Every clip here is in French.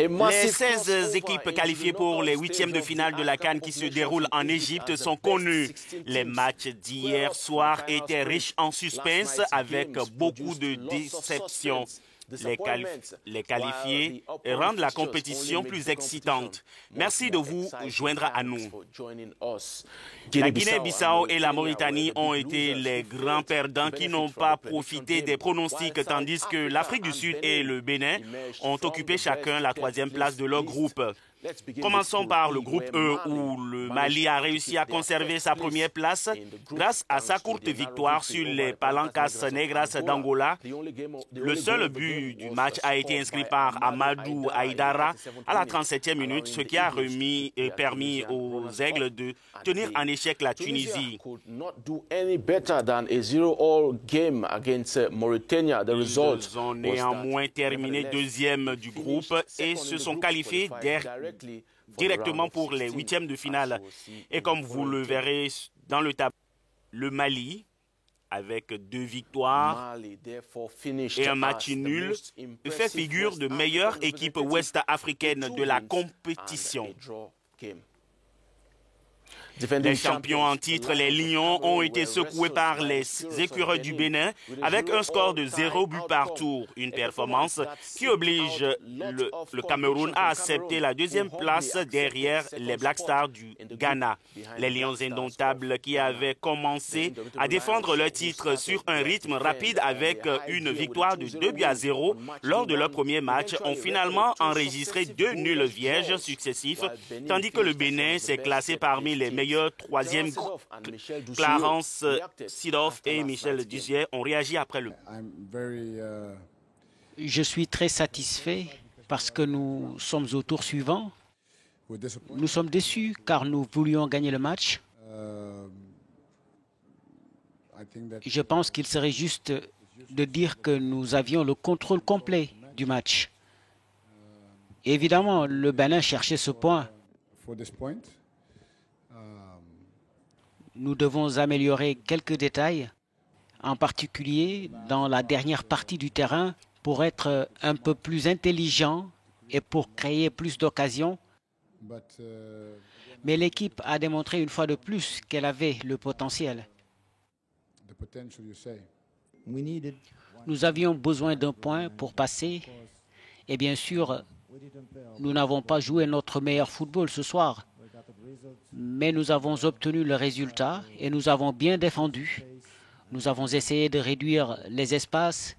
Les 16 équipes qualifiées pour les huitièmes de finale de la CAN qui se déroulent en Égypte sont connues. Les matchs d'hier soir étaient riches en suspense avec beaucoup de déceptions. Les qualifiés rendent la compétition plus excitante. Merci de vous joindre à nous. La Guinée-Bissau et la Mauritanie ont été les grands perdants qui n'ont pas profité des pronostics, tandis que l'Afrique du Sud et le Bénin ont occupé chacun la troisième place de leur groupe. Commençons par le groupe E, où le Mali a réussi à conserver sa première place grâce à sa courte victoire sur les Palancas Negras d'Angola. Le seul but du match a été inscrit par Amadou Aïdara à la 37e minute, ce qui a permis aux Aigles de tenir en échec la Tunisie. Ils ont néanmoins terminé deuxième du groupe et se sont qualifiés directement pour les huitièmes de finale. Et comme vous le verrez dans le tableau, le Mali, avec 2 victoires et un match nul, fait figure de meilleure équipe ouest-africaine de la compétition. Les champions en titre, les Lions, ont été secoués par les écureuils du Bénin avec un score de 0 but par tour. Une performance qui oblige le Cameroun à accepter la deuxième place derrière les Black Stars du Ghana. Les Lions indomptables qui avaient commencé à défendre leur titre sur un rythme rapide avec une victoire de 2-0 lors de leur premier match ont finalement enregistré 2 nuls vierges successifs, tandis que le Bénin s'est classé parmi les meilleurs troisième. Clarence Sidoff et Michel Duzier ont réagi après le... Je suis très satisfait parce que nous sommes au tour suivant. Nous sommes déçus car nous voulions gagner le match. Je pense qu'il serait juste de dire que nous avions le contrôle complet du match. Évidemment, le Bénin cherchait ce point. Nous devons améliorer quelques détails, en particulier dans la dernière partie du terrain, pour être un peu plus intelligent et pour créer plus d'occasions. Mais l'équipe a démontré une fois de plus qu'elle avait le potentiel. Nous avions besoin d'un point pour passer et bien sûr, nous n'avons pas joué notre meilleur football ce soir. Mais nous avons obtenu le résultat et nous avons bien défendu. Nous avons essayé de réduire les espaces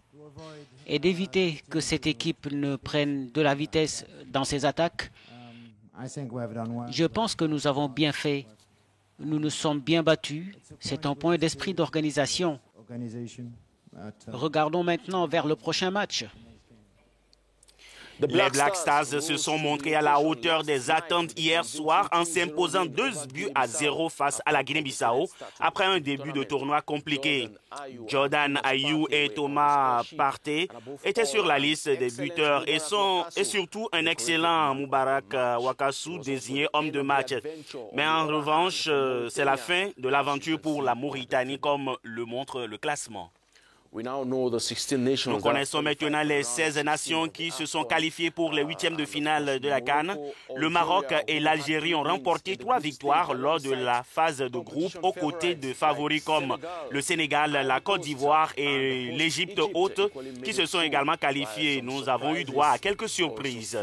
et d'éviter que cette équipe ne prenne de la vitesse dans ses attaques. Je pense que nous avons bien fait. Nous nous sommes bien battus. C'est un point d'esprit d'organisation. Regardons maintenant vers le prochain match. Les Black Stars se sont montrés à la hauteur des attentes hier soir en s'imposant 2-0 face à la Guinée-Bissau après un début de tournoi compliqué. Jordan Ayew et Thomas Partey étaient sur la liste des buteurs et surtout un excellent Moubarak Wakassou désigné homme de match. Mais en revanche, c'est la fin de l'aventure pour la Mauritanie comme le montre le classement. Nous connaissons maintenant les 16 nations qui se sont qualifiées pour les huitièmes de finale de la CAN. Le Maroc et l'Algérie ont remporté 3 victoires lors de la phase de groupe aux côtés de favoris comme le Sénégal, la Côte d'Ivoire et l'Égypte haute qui se sont également qualifiés. Nous avons eu droit à quelques surprises.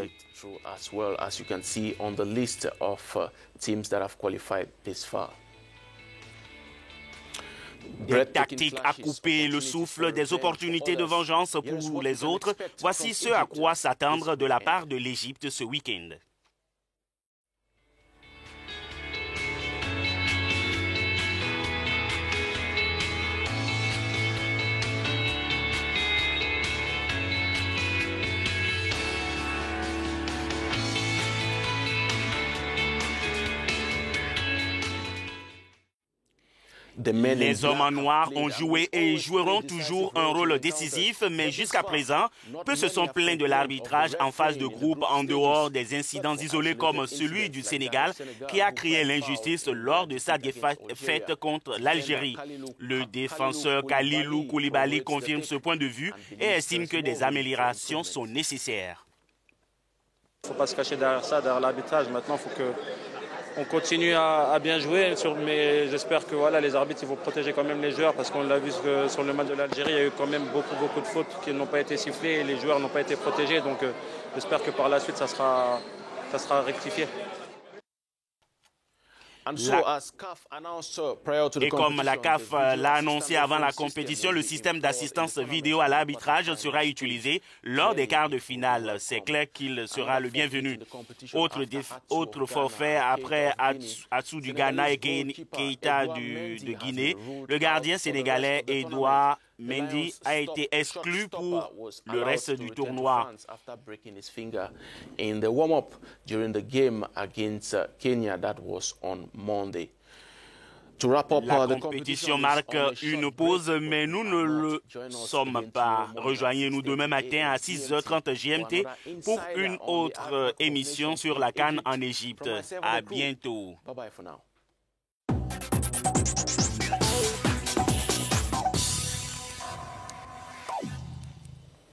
Des tactiques à couper le souffle, des opportunités de vengeance pour les autres. Voici ce à quoi s'attendre de la part de l'Égypte ce week-end. Les hommes en noir ont joué et joueront toujours un rôle décisif, mais jusqu'à présent, peu se sont plaints de l'arbitrage en phase de groupe en dehors des incidents isolés comme celui du Sénégal qui a créé l'injustice lors de sa défaite contre l'Algérie. Le défenseur Kalilou Koulibaly confirme ce point de vue et estime que des améliorations sont nécessaires. Il ne faut pas se cacher derrière ça, derrière l'arbitrage. Maintenant, il faut qu'on continue à bien jouer. Mais j'espère que voilà, les arbitres ils vont protéger quand même les joueurs parce qu'on l'a vu sur le match de l'Algérie, il y a eu quand même beaucoup de fautes qui n'ont pas été sifflées et les joueurs n'ont pas été protégés. Donc j'espère que par la suite, ça sera rectifié. Et comme la CAF l'a annoncé avant la compétition, le système d'assistance vidéo à l'arbitrage sera utilisé lors des quarts de finale. C'est clair qu'il sera le bienvenu. Autre forfait après Atsou du Ghana et Keita de Guinée. Le gardien sénégalais Edouard Mendy a été exclu pour le reste du tournoi. La compétition marque une pause, mais nous ne le sommes pas. Rejoignez-nous demain matin à 6h30 GMT pour une autre émission sur la CAN en Égypte. À bientôt. Bye bye for now.